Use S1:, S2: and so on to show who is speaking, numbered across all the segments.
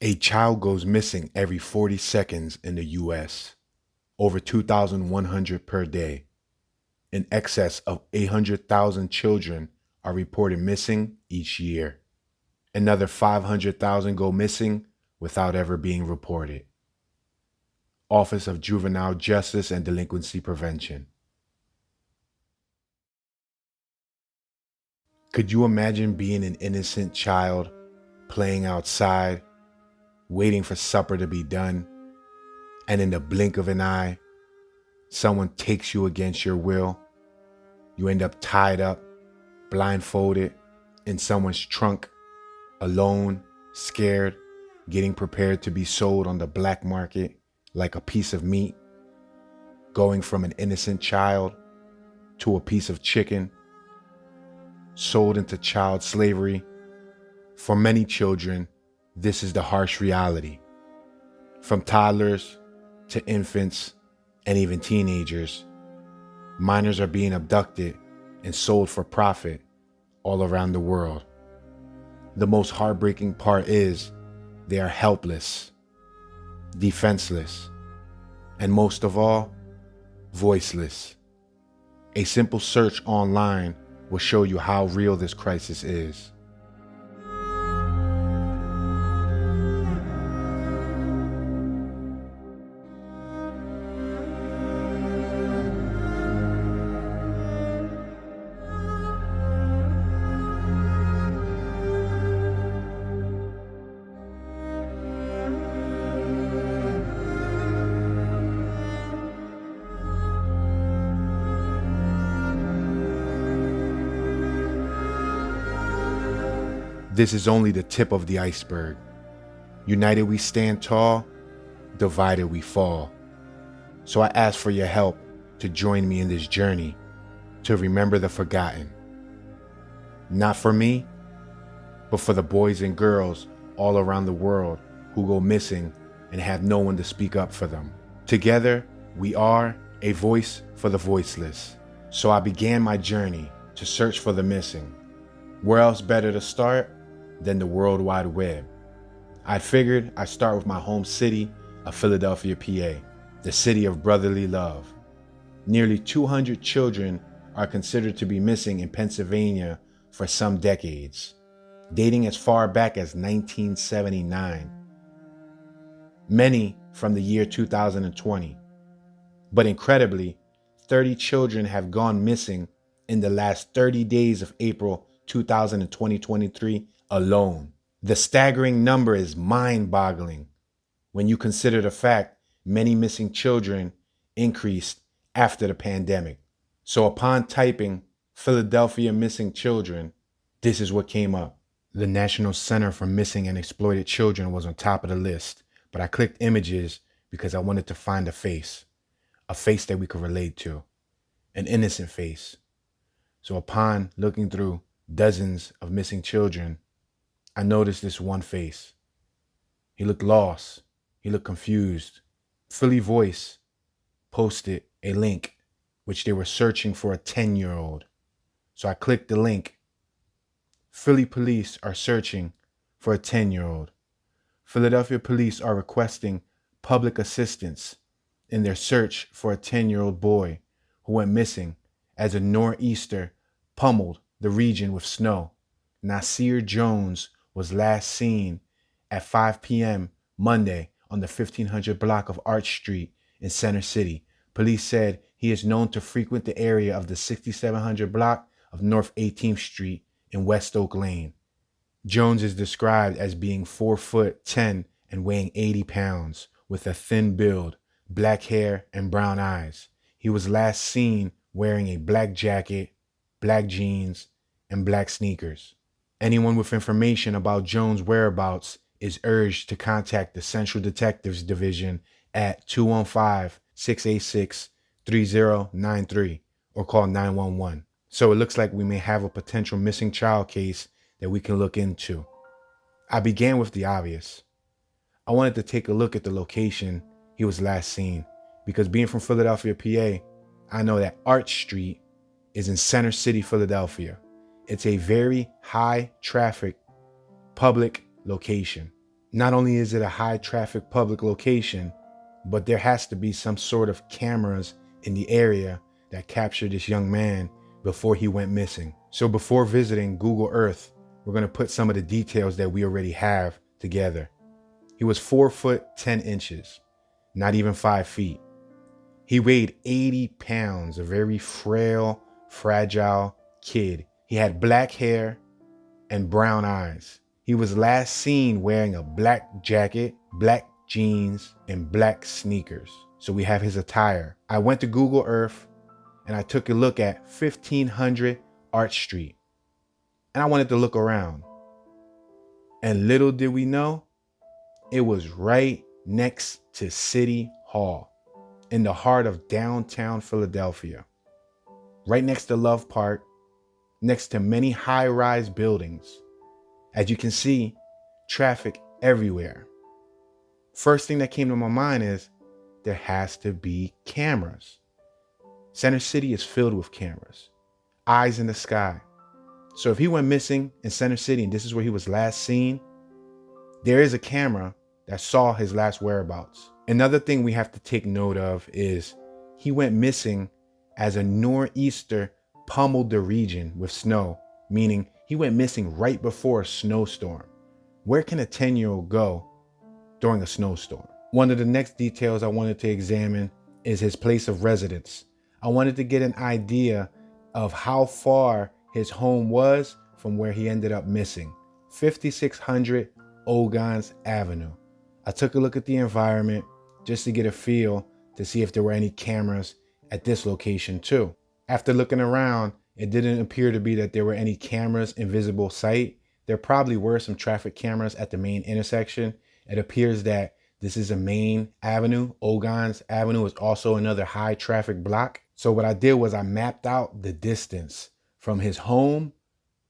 S1: A child goes missing every 40 seconds in the US, over 2,100 per day. In excess of 800,000 children are reported missing each year. Another 500,000 go missing without ever being reported. Office of Juvenile Justice and Delinquency Prevention. Could you imagine being an innocent child playing outside, waiting for supper to be done, and in the blink of an eye, someone takes you against your will? You end up tied up, blindfolded, in someone's trunk, alone, scared, getting prepared to be sold on the black market like a piece of meat, going from an innocent child to a piece of chicken, sold into child slavery. For many children, this is the harsh reality. From toddlers to infants and even teenagers, minors are being abducted and sold for profit all around the world. The most heartbreaking part is they are helpless, defenseless, and most of all, voiceless. A simple search online will show you how real this crisis is. This is only the tip of the iceberg. United we stand tall, divided we fall. So I ask for your help to join me in this journey to remember the forgotten. Not for me, but for the boys and girls all around the world who go missing and have no one to speak up for them. Together, we are a voice for the voiceless. So I began my journey to search for the missing. Where else better to start than the World Wide Web? I figured I'd start with my home city of Philadelphia, PA, the city of brotherly love. Nearly 200 children are considered to be missing in Pennsylvania for some decades, dating as far back as 1979. Many from the year 2020. But incredibly, 30 children have gone missing in the last 30 days of April 2023 alone. The staggering number is mind-boggling when you consider the fact many missing children increased after the pandemic. So upon typing Philadelphia missing children, this is what came up. The National Center for Missing and Exploited Children was on top of the list, but I clicked images because I wanted to find a face that we could relate to, an innocent face. So upon looking through dozens of missing children, I noticed this one face. He looked lost. He looked confused. Philly Voice posted a link which they were searching for a 10-year-old. So I clicked the link. Philly police are searching for a 10-year-old. Philadelphia police are requesting public assistance in their search for a 10-year-old boy who went missing as a nor'easter pummeled the region with snow. Nasir Jones was last seen at 5 p.m. Monday on the 1500 block of Arch Street in Center City. Police said he is known to frequent the area of the 6700 block of North 18th Street in West Oak Lane. Jones is described as being 4'10" and weighing 80 pounds, with a thin build, black hair, and brown eyes. He was last seen wearing a black jacket, black jeans, and black sneakers. Anyone with information about Jones' whereabouts is urged to contact the Central Detectives Division at 215-686-3093 or call 911. So it looks like we may have a potential missing child case that we can look into. I began with the obvious. I wanted to take a look at the location he was last seen, because being from Philadelphia, PA, I know that Arch Street is in Center City, Philadelphia. It's a very high traffic public location. Not only is it a high traffic public location, but there has to be some sort of cameras in the area that captured this young man before he went missing. So before visiting Google Earth, we're going to put some of the details that we already have together. He was 4 foot 10 inches, not even 5 feet. He weighed 80 pounds, a very frail, fragile kid. He had black hair and brown eyes. He was last seen wearing a black jacket, black jeans, and black sneakers. So we have his attire. I went to Google Earth and I took a look at 1500 Arch Street. And I wanted to look around. And little did we know, it was right next to City Hall in the heart of downtown Philadelphia. Right next to Love Park, next to many high-rise buildings. As you can see, traffic everywhere. First thing that came to my mind is there has to be cameras. Center City is filled with cameras, eyes in the sky. So if he went missing in Center City and this is where he was last seen, there is a camera that saw his last whereabouts. Another thing we have to take note of is he went missing as a nor'easter pummeled the region with snow, meaning he went missing right before a snowstorm. Where can a 10-year-old go during a snowstorm? One of the next details I wanted to examine is his place of residence. I wanted to get an idea of how far his home was from where he ended up missing. 5600 Ogans Avenue. I took a look at the environment just to get a feel to see if there were any cameras at this location too. After looking around, it didn't appear to be that there were any cameras in visible sight. There probably were some traffic cameras at the main intersection. It appears that this is a main avenue. Ogans Avenue is also another high traffic block. So what I did was I mapped out the distance from his home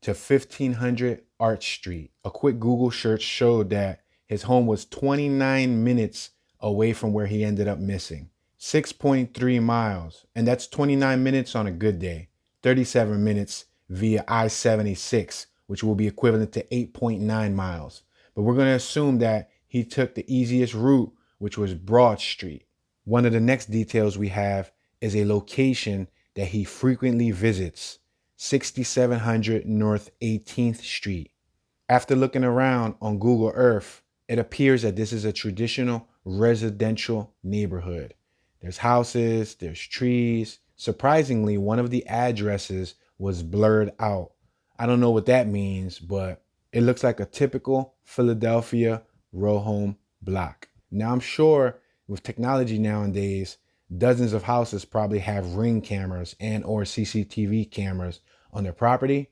S1: to 1500 Arch Street. A quick Google search showed that his home was 29 minutes away from where he ended up missing. 6.3 miles. And that's 29 minutes on a good day. 37 minutes via I-76, which will be equivalent to 8.9 miles. But we're going to assume that he took the easiest route, which was Broad Street. One of the next details we have is a location that he frequently visits, 6700 North 18th Street. After looking around on Google Earth, it appears that this is a traditional residential neighborhood. There's houses, there's trees. Surprisingly, one of the addresses was blurred out. I don't know what that means, but it looks like a typical Philadelphia row home block. Now, I'm sure with technology nowadays, dozens of houses probably have Ring cameras and or CCTV cameras on their property.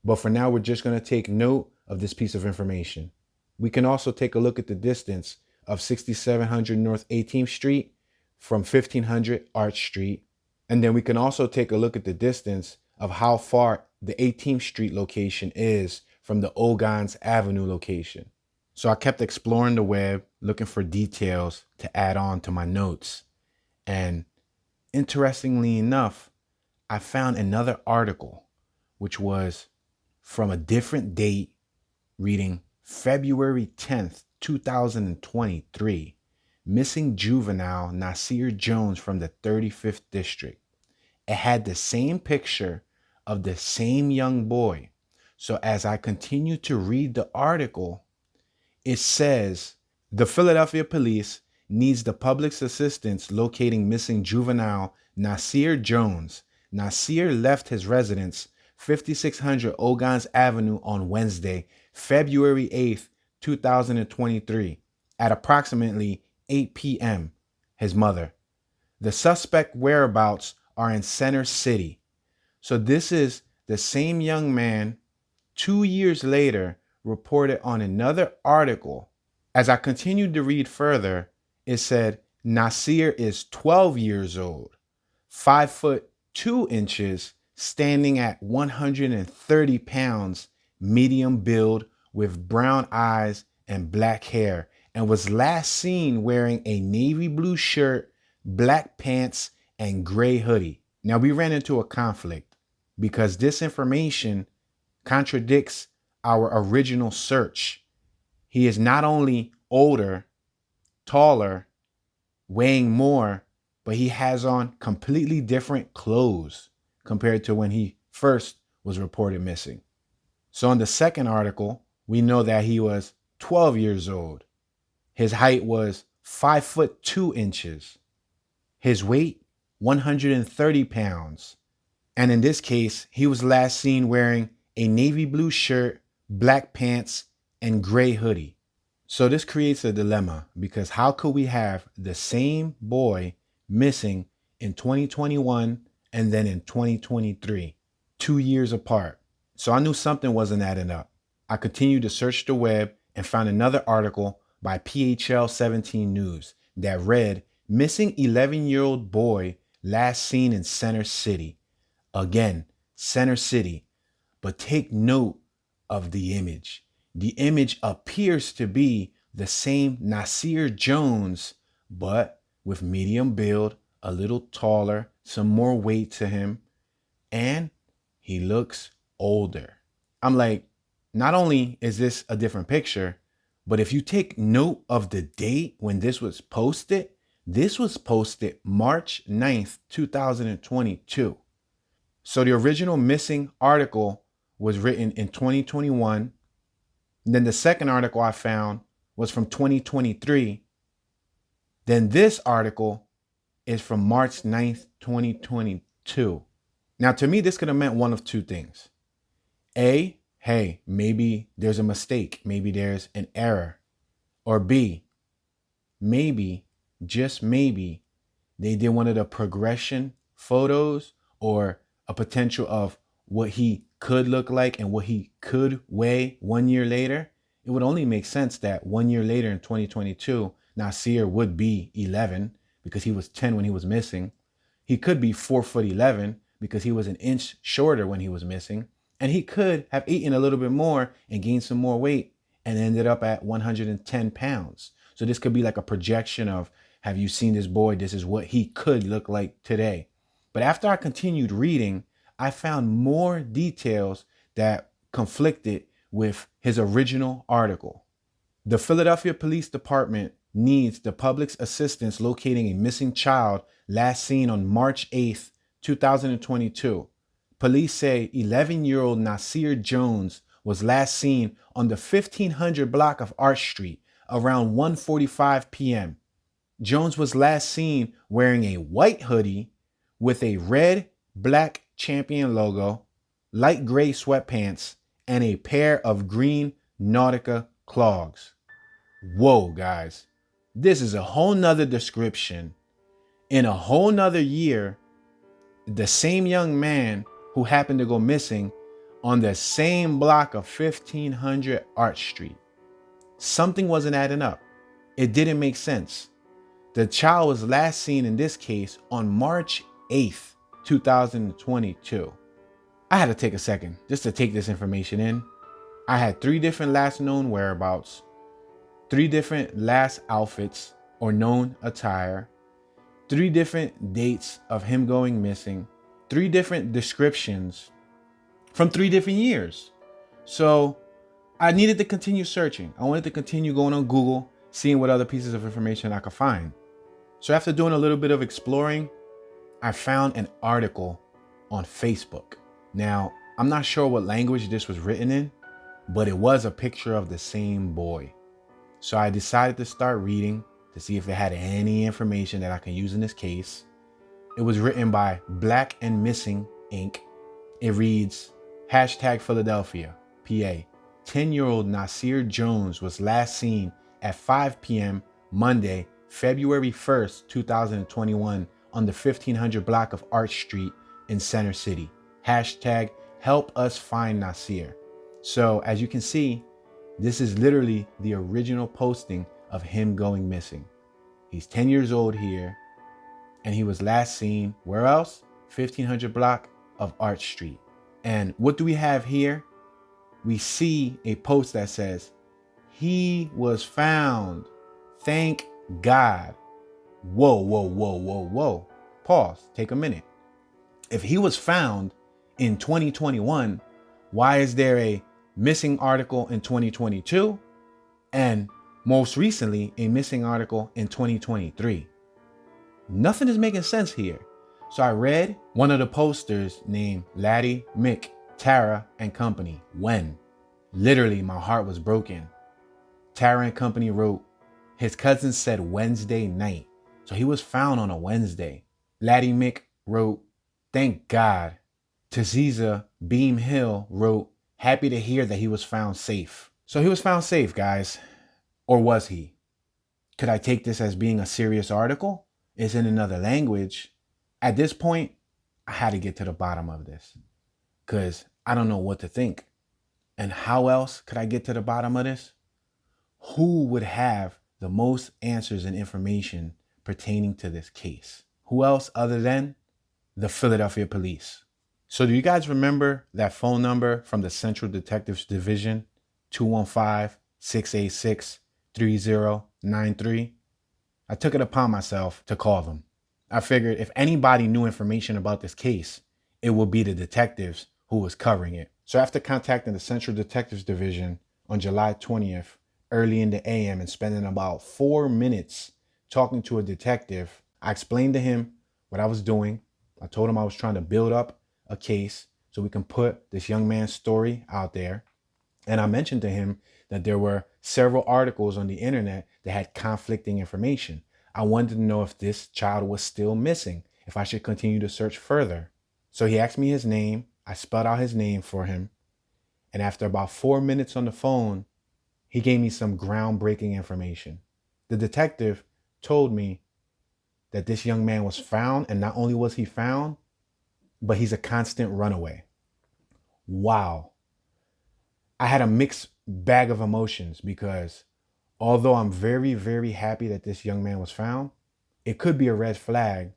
S1: But for now, we're just going to take note of this piece of information. We can also take a look at the distance of 6700 North 18th Street from 1500 Arch Street. And then we can also take a look at the distance of how far the 18th Street location is from the Ogans Avenue location. So I kept exploring the web, looking for details to add on to my notes. And interestingly enough, I found another article, which was from a different date, reading February 10th, 2023, missing juvenile Nasir Jones from the 35th district. It had the same picture of the same young boy. So as I continue to read the article, it says the Philadelphia police needs the public's assistance locating missing juvenile Nasir Jones. Nasir left his residence 5600 Ogans Avenue on Wednesday, February 8th, 2023 at approximately 8 p.m. His mother. The suspect whereabouts are in Center City. So this is the same young man 2 years later reported on another article. As I continued to read further, it said Nasir is 12 years old, 5 foot 2 inches, standing at 130 pounds, medium build with brown eyes and black hair, and was last seen wearing a navy blue shirt, black pants, and gray hoodie. Now we ran into a conflict because this information contradicts our original search. He is not only older, taller, weighing more, but he has on completely different clothes compared to when he first was reported missing. So in the second article, we know that he was 12 years old. His height was 5'2". His weight, 130 pounds. And in this case, he was last seen wearing a navy blue shirt, black pants, and gray hoodie. So this creates a dilemma, because how could we have the same boy missing in 2021 and then in 2023, 2 years apart? So I knew something wasn't adding up. I continued to search the web and found another article by PHL 17 News that read, "Missing 11-year-old boy last seen in Center City." Again, Center City. But take note of the image. The image appears to be the same Nasir Jones, but with medium build, a little taller, some more weight to him, and he looks older. I'm like, not only is this a different picture, but if you take note of the date when this was posted March 9th, 2022. So the original missing article was written in 2021. Then the second article I found was from 2023. Then this article is from March 9th, 2022. Now, to me, this could have meant one of two things. A, hey, maybe there's a mistake. Maybe there's an error. Or B, maybe, just maybe, they did one of the progression photos or a potential of what he could look like and what he could weigh 1 year later. It would only make sense that 1 year later in 2022, Nasir would be 11 because he was 10 when he was missing. He could be 4'11" because he was an inch shorter when he was missing. And he could have eaten a little bit more and gained some more weight and ended up at 110 pounds. So this could be like a projection of, have you seen this boy? This is what he could look like today. But after I continued reading, I found more details that conflicted with his original article. The Philadelphia Police Department needs the public's assistance locating a missing child last seen on March 8th, 2022. Police say 11-year-old Nasir Jones was last seen on the 1500 block of Arch Street around 1:45 p.m. Jones was last seen wearing a white hoodie with a red, black Champion logo, light gray sweatpants, and a pair of green Nautica clogs. Whoa, guys. This is a whole nother description. In a whole nother year, the same young man who happened to go missing on the same block of 1500 Arch Street. Something wasn't adding up. It didn't make sense. The child was last seen in this case on March 8th, 2022. I had to take a second just to take this information in. I had 3 different last known whereabouts, 3 different last outfits or known attire, 3 different dates of him going missing, 3 different descriptions from 3 different years. So I needed to continue searching. I wanted to continue going on Google, seeing what other pieces of information I could find. So after doing a little bit of exploring, I found an article on Facebook. Now, I'm not sure what language this was written in, but it was a picture of the same boy. So I decided to start reading to see if it had any information that I can use in this case. It was written by Black and Missing Inc. It reads, #Philadelphia, PA. 10-year-old Nasir Jones was last seen at 5 p.m. Monday, February 1st, 2021 on the 1500 block of Arch Street in Center City. #help us find Nasir. So as you can see, this is literally the original posting of him going missing. He's 10 years old here, and he was last seen, where else? 1500 block of Arch Street. And what do we have here? We see a post that says, "He was found. Thank God." Whoa, whoa, whoa, whoa, whoa. Pause. Take a minute. If he was found in 2021, why is there a missing article in 2022 and most recently a missing article in 2023. Nothing is making sense here. So I read one of the posters named Laddie, Mick, Tara and Company, when. Literally, my heart was broken. Tara and Company wrote, his cousin said Wednesday night. So he was found on a Wednesday. Laddie Mick wrote, thank God. Taziza Beam Hill wrote, happy to hear that he was found safe. So he was found safe, guys. Or was he? Could I take this as being a serious article? It's in another language. At this point, I had to get to the bottom of this because I don't know what to think. And how else could I get to the bottom of this? Who would have the most answers and information pertaining to this case? Who else other than the Philadelphia police? So do you guys remember that phone number from the Central Detectives Division, 215-686-3093? I took it upon myself to call them. I figured if anybody knew information about this case, it would be the detectives who was covering it. So after contacting the Central Detectives Division on July 20th, early in the AM, and spending about 4 minutes talking to a detective, I explained to him what I was doing. I told him I was trying to build up a case so we can put this young man's story out there. And I mentioned to him that there were several articles on the internet that had conflicting information. I wanted to know if this child was still missing, if I should continue to search further. So he asked me his name. I spelled out his name for him. And after about 4 minutes on the phone, he gave me some groundbreaking information. The detective told me that this young man was found, and not only was he found, but he's a constant runaway. Wow. I had a mixed bag of emotions because although I'm very, very happy that this young man was found, it could be a red flag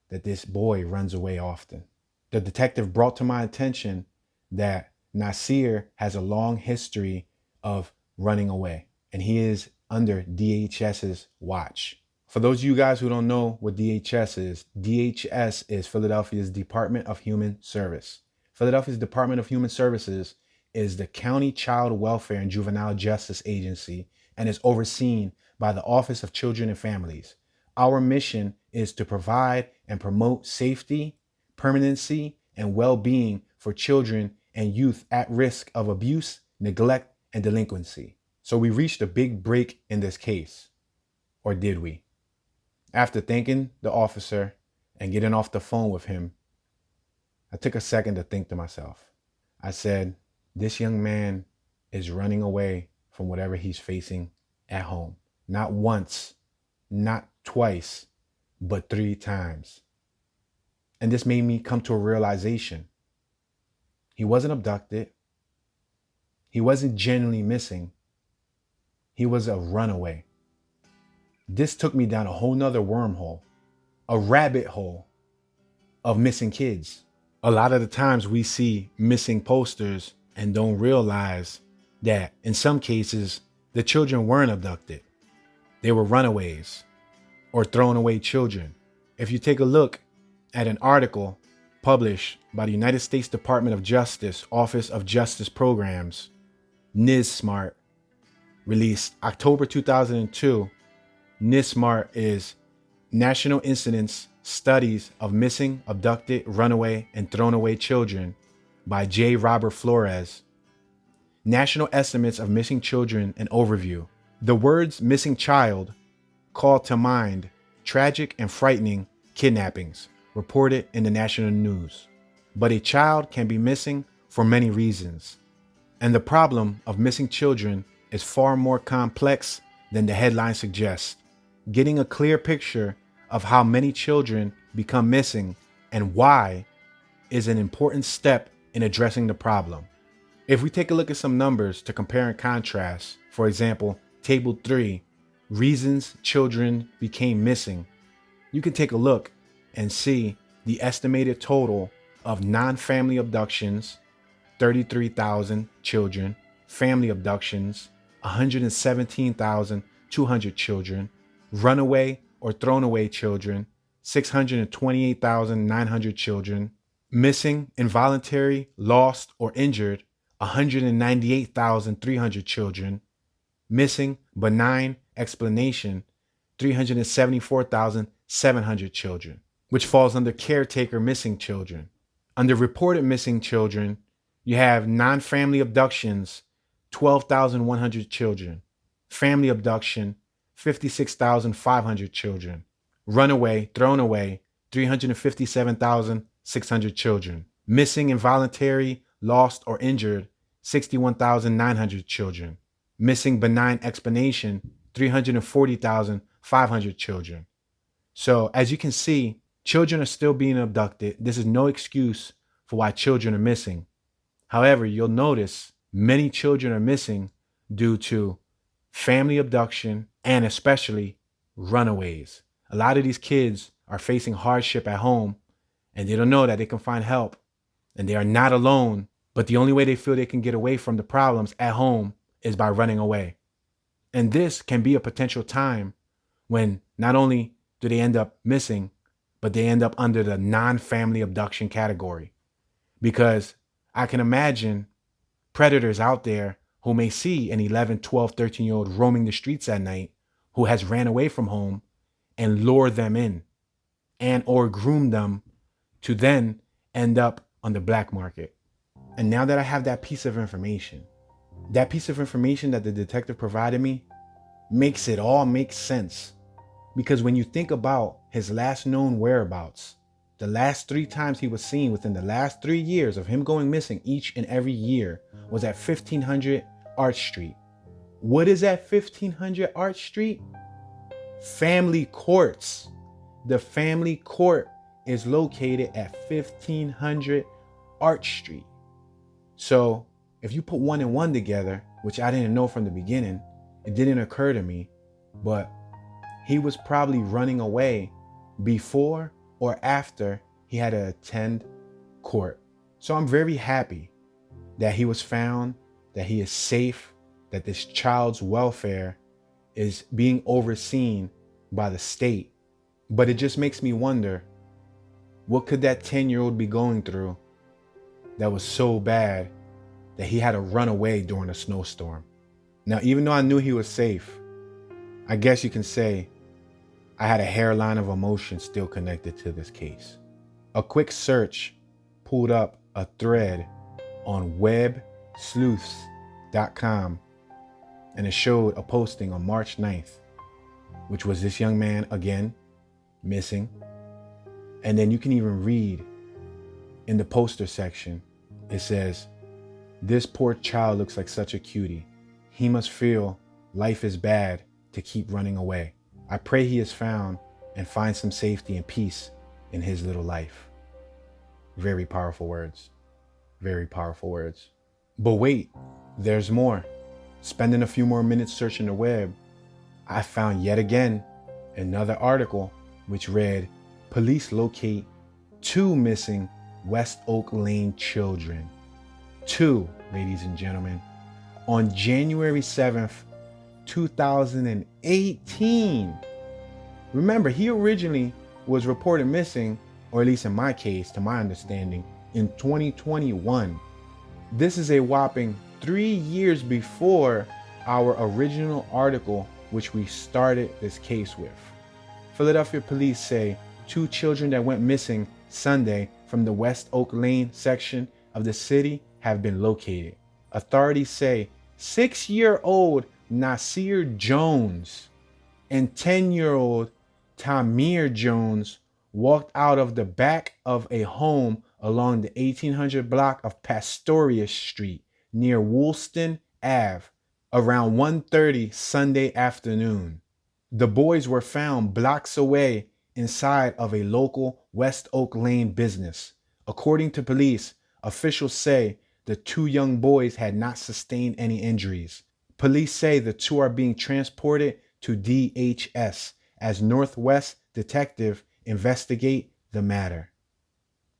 S1: that this boy runs away often. The detective brought to my attention that Nasir has a long history of running away, and he is under DHS's watch. For those of you guys who don't know what DHS is Philadelphia's Department of Human Service. Philadelphia's Department of Human Services is the County Child Welfare and Juvenile Justice Agency and is overseen by the Office of Children and Families. Our mission is to provide and promote safety, permanency, and well-being for children and youth at risk of abuse, neglect, and delinquency. So we reached a big break in this case. Or did we? After thanking the officer and getting off the phone with him, I took a second to think to myself. I said, this young man is running away from whatever he's facing at home. Not once, not twice, but 3 times. And this made me come to a realization. He wasn't abducted. He wasn't genuinely missing. He was a runaway. This took me down a whole nother wormhole, a rabbit hole of missing kids. A lot of the times we see missing posters and don't realize that in some cases, the children weren't abducted. They were runaways or thrown away children. If you take a look at an article published by the United States Department of Justice, Office of Justice Programs, NISMART, released October 2002, NISMART is National Incidence Studies of Missing, Abducted, Runaway, and Thrown Away Children by J. Robert Flores. National Estimates of Missing Children and Overview. The words missing child call to mind tragic and frightening kidnappings reported in the national news. But a child can be missing for many reasons. And the problem of missing children is far more complex than the headline suggests. Getting a clear picture of how many children become missing and why is an important step in addressing the problem. If we take a look at some numbers to compare and contrast, for example, Table 3, Reasons Children Became Missing, you can take a look and see the estimated total of non-family abductions, 33,000 children, family abductions, 117,200 children, runaway or thrown away children, 628,900 children, missing, involuntary, lost, or injured, 198,300 children, Missing benign explanation, 374,700 children, which falls under caretaker missing children. Under reported missing children, you have non-family abductions, 12,100 children. Family abduction, 56,500 children. Runaway, thrown away, 357,600 children. Missing involuntary, lost, or injured, 61,900 children. Missing benign explanation, 340,500 children. So as you can see, children are still being abducted. This is no excuse for why children are missing. However, you'll notice many children are missing due to family abduction and especially runaways. A lot of these kids are facing hardship at home and they don't know that they can find help and they are not alone, but the only way they feel they can get away from the problems at home is by running away. And this can be a potential time when not only do they end up missing, but they end up under the non-family abduction category. Because I can imagine predators out there who may see an 11, 12, 13-year-old roaming the streets at night who has ran away from home and lure them in and or groom them to then end up on the black market. And now that I have that piece of information that the detective provided me makes it all make sense. Because when you think about his last known whereabouts, the last 3 times he was seen within the last 3 years of him going missing each and every year was at 1500 Arch Street. What is at 1500 Arch Street? Family courts. The family court is located at 1500 Arch Street. So if you put 1 and 1 together, which I didn't know from the beginning, it didn't occur to me, but he was probably running away before or after he had to attend court. So I'm very happy that he was found, that he is safe, that this child's welfare is being overseen by the state. But it just makes me wonder, what could that 10-year-old be going through that was so bad that he had to run away during a snowstorm? Now, even though I knew he was safe, I guess you can say I had a hairline of emotion still connected to this case. A quick search pulled up a thread on websleuths.com and it showed a posting on March 9th, which was this young man again missing. And then you can even read in the poster section, it says, "This poor child looks like such a cutie. He must feel life is bad to keep running away. I pray he is found and finds some safety and peace in his little life." Very powerful words. Very powerful words. But wait, there's more. Spending a few more minutes searching the web, I found yet again another article which read, "Police locate 2 missing West Oak Lane children." 2, ladies and gentlemen. On January 7th, 2018. Remember, he originally was reported missing, or at least in my case, to my understanding, in 2021. This is a whopping 3 years before our original article, which we started this case with. Philadelphia police say 2 children that went missing Sunday from the West Oak Lane section of the city have been located. Authorities say 6-year-old Nasir Jones and 10-year-old Tamir Jones walked out of the back of a home along the 1800 block of Pastorius Street near Woolston Ave around 1:30 Sunday afternoon. The boys were found blocks away inside of a local West Oak Lane business. According to police, officials say the 2 young boys had not sustained any injuries. Police say the 2 are being transported to DHS as Northwest detective investigate the matter.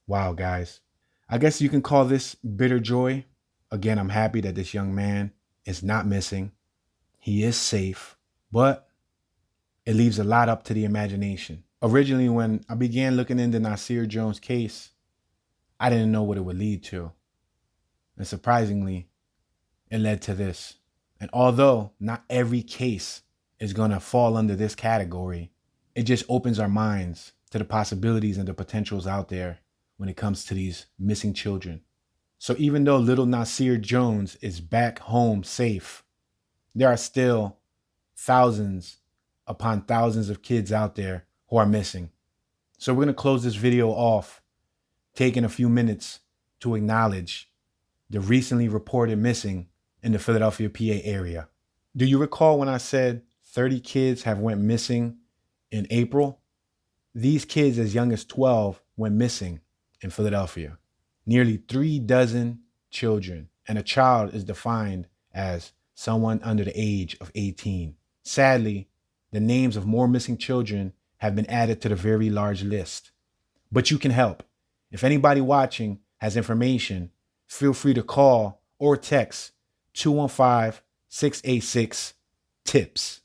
S1: Wow, guys. I guess you can call this bitter joy. Again, I'm happy that this young man is not missing. He is safe, but it leaves a lot up to the imagination. Originally, when I began looking into Nasir Jones' case, I didn't know what it would lead to. And surprisingly, it led to this. And although not every case is going to fall under this category, it just opens our minds to the possibilities and the potentials out there when it comes to these missing children. So even though little Nasir Jones is back home safe, there are still thousands upon thousands of kids out there who are missing. So we're going to close this video off, taking a few minutes to acknowledge the recently reported missing in the Philadelphia, PA area. Do you recall when I said 30 kids have went missing in April? These kids as young as 12 went missing in Philadelphia. Nearly 3 dozen children, and a child is defined as someone under the age of 18. Sadly, the names of more missing children have been added to the very large list. But you can help. If anybody watching has information, feel free to call or text 215-686-TIPS.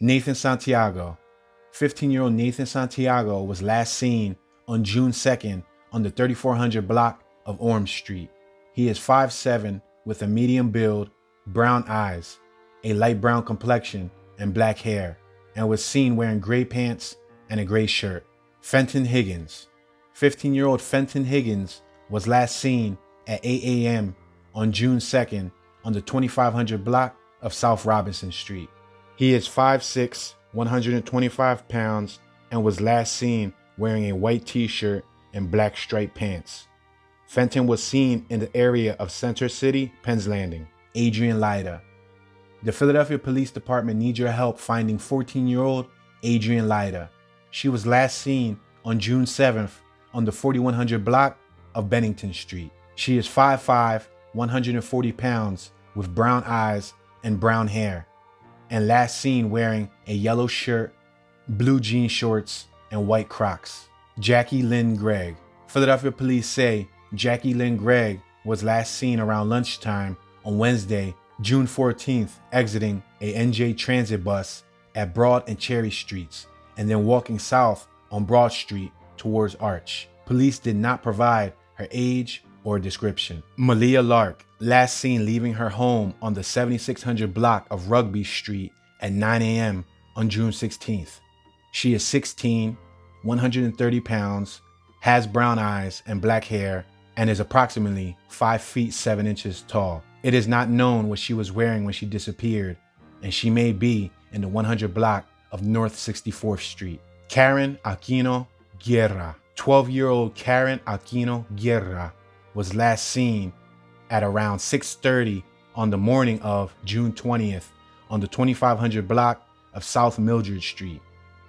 S1: Nathan Santiago. 15-year-old Nathan Santiago was last seen on June 2nd on the 3400 block of Orange Street. He is 5'7" with a medium build, brown eyes, a light brown complexion, and black hair, and was seen wearing gray pants and a gray shirt. Fenton Higgins. 15-year-old Fenton Higgins was last seen at 8 a.m. on June 2nd on the 2500 block of South Robinson Street. He is 5'6", 125 pounds, and was last seen wearing a white t-shirt and black striped pants. Fenton was seen in the area of Center City, Penn's Landing. Adrian Lyda. The Philadelphia Police Department needs your help finding 14-year-old Adrian Lyda. She was last seen on June 7th on the 4100 block of Bennington Street. She is 5'5", 140 pounds with brown eyes and brown hair, and last seen wearing a yellow shirt, blue jean shorts, and white Crocs. Jackie Lynn Gregg. Philadelphia police say Jackie Lynn Gregg was last seen around lunchtime on Wednesday, June 14th, exiting a NJ Transit bus at Broad and Cherry Streets, and then walking south on Broad Street towards Arch. Police did not provide her age or description. Malia Lark, last seen leaving her home on the 7600 block of Rugby Street at 9 a.m. on June 16th. She is 16, 130 pounds, has brown eyes and black hair, and is approximately 5 feet 7 inches tall. It is not known what she was wearing when she disappeared, and she may be in the 100 block of North 64th Street. Karen Aquino Guerra. 12-year-old Karen Aquino Guerra was last seen at around 6:30 on the morning of June 20th on the 2500 block of South Mildred Street.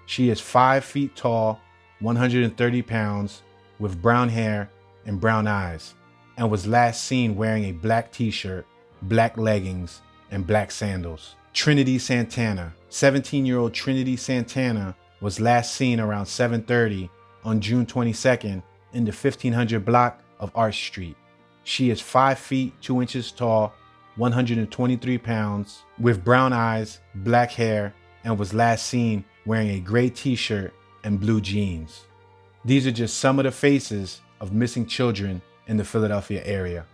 S1: She is 5 feet tall, 130 pounds, with brown hair and brown eyes, and was last seen wearing a black t-shirt, black leggings, and black sandals. Trinity Santana. 17-year-old Trinity Santana was last seen around 7:30 on June 22nd in the 1500 block of Arch Street. She is 5 feet 2 inches tall, 123 pounds, with brown eyes, black hair, and was last seen wearing a gray t-shirt and blue jeans. These are just some of the faces of missing children in the Philadelphia area.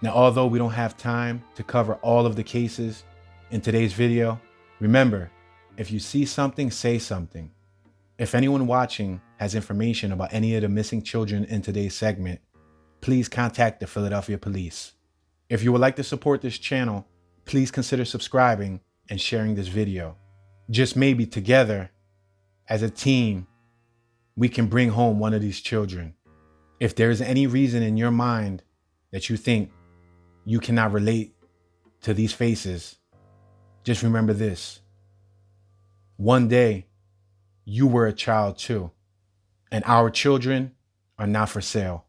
S1: Now, although we don't have time to cover all of the cases in today's video, remember, if you see something, say something. If anyone watching has information about any of the missing children in today's segment, please contact the Philadelphia Police. If you would like to support this channel, please consider subscribing and sharing this video. Just maybe together, as a team, we can bring home one of these children. If there is any reason in your mind that you think you cannot relate to these faces, just remember this. One day, you were a child too, and our children are not for sale.